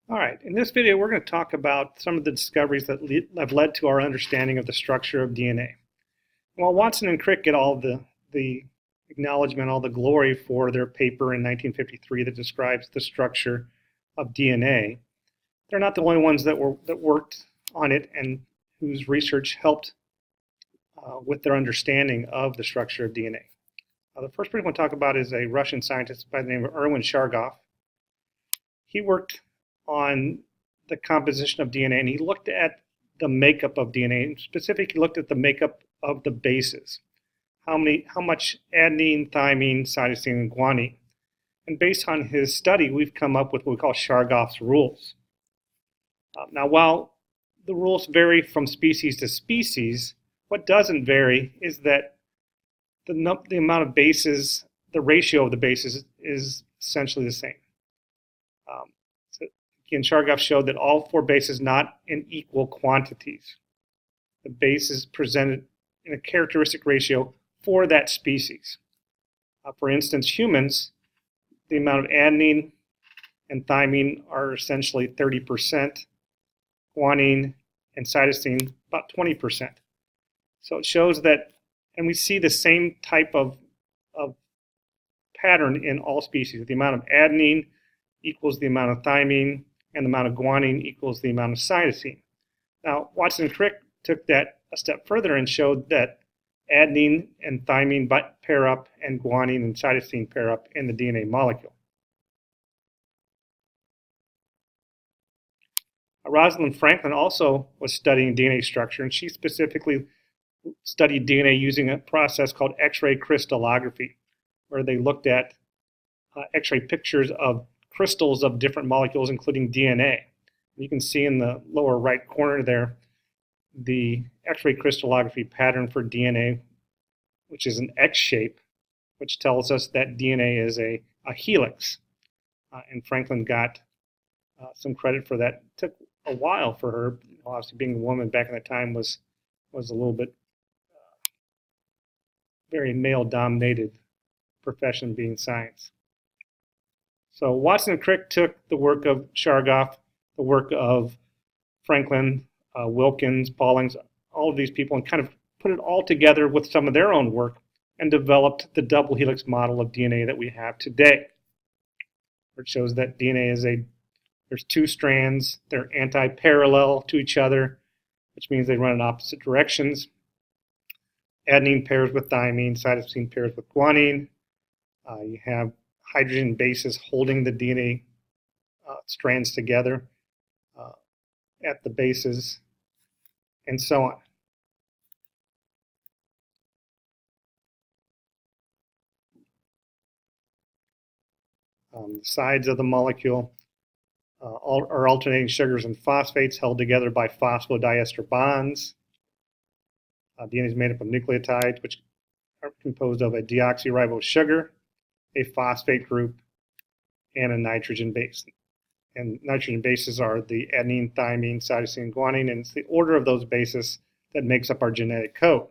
All right, in this video, we're going to talk about some of the discoveries that have led to our understanding of the structure of DNA. While Watson and Crick get all the acknowledgement, all the glory for their paper in 1953 that describes the structure of DNA, they're not the only ones that worked on it and whose research helped with their understanding of the structure of DNA. The first person we'll talk about is a Russian scientist by the name of Erwin Chargaff. He worked on the composition of DNA, and he looked at the makeup of DNA, and specifically looked at the makeup of the bases. How much adenine, thymine, cytosine, and guanine. And based on his study, we've come up with what we call Chargaff's rules. Now, while the rules vary from species to species, what doesn't vary is that the amount of bases, the ratio of the bases is essentially the same. Again, Chargaff showed that all four bases not in equal quantities. The bases presented in a characteristic ratio for that species. For instance, humans, the amount of adenine and thymine are essentially 30%, guanine and cytosine about 20%. So it shows that, and we see the same type of pattern in all species. The amount of adenine equals the amount of thymine, and the amount of guanine equals the amount of cytosine. Now, Watson and Crick took that a step further and showed that adenine and thymine pair up and guanine and cytosine pair up in the DNA molecule. Rosalind Franklin also was studying DNA structure, and she specifically studied DNA using a process called X-ray crystallography, where they looked at X-ray pictures of crystals of different molecules, including DNA. You can see in the lower right corner there the X-ray crystallography pattern for DNA, which is an X shape, which tells us that DNA is a helix. And Franklin got some credit for that. It took a while for her. Obviously, being a woman back in the time was a little bit very male-dominated profession, being science. So Watson and Crick took the work of Chargaff, the work of Franklin, Wilkins, Pauling, all of these people, and kind of put it all together with some of their own work and developed the double helix model of DNA that we have today. It shows that DNA is there's two strands, they're anti-parallel to each other, which means they run in opposite directions. Adenine pairs with thymine, cytosine pairs with guanine. You have hydrogen bases holding the DNA strands together at the bases, and so on. The sides of the molecule are alternating sugars and phosphates held together by phosphodiester bonds. DNA is made up of nucleotides, which are composed of a deoxyribose sugar, a phosphate group, and a nitrogen base. And nitrogen bases are the adenine, thymine, cytosine, guanine, and it's the order of those bases that makes up our genetic code.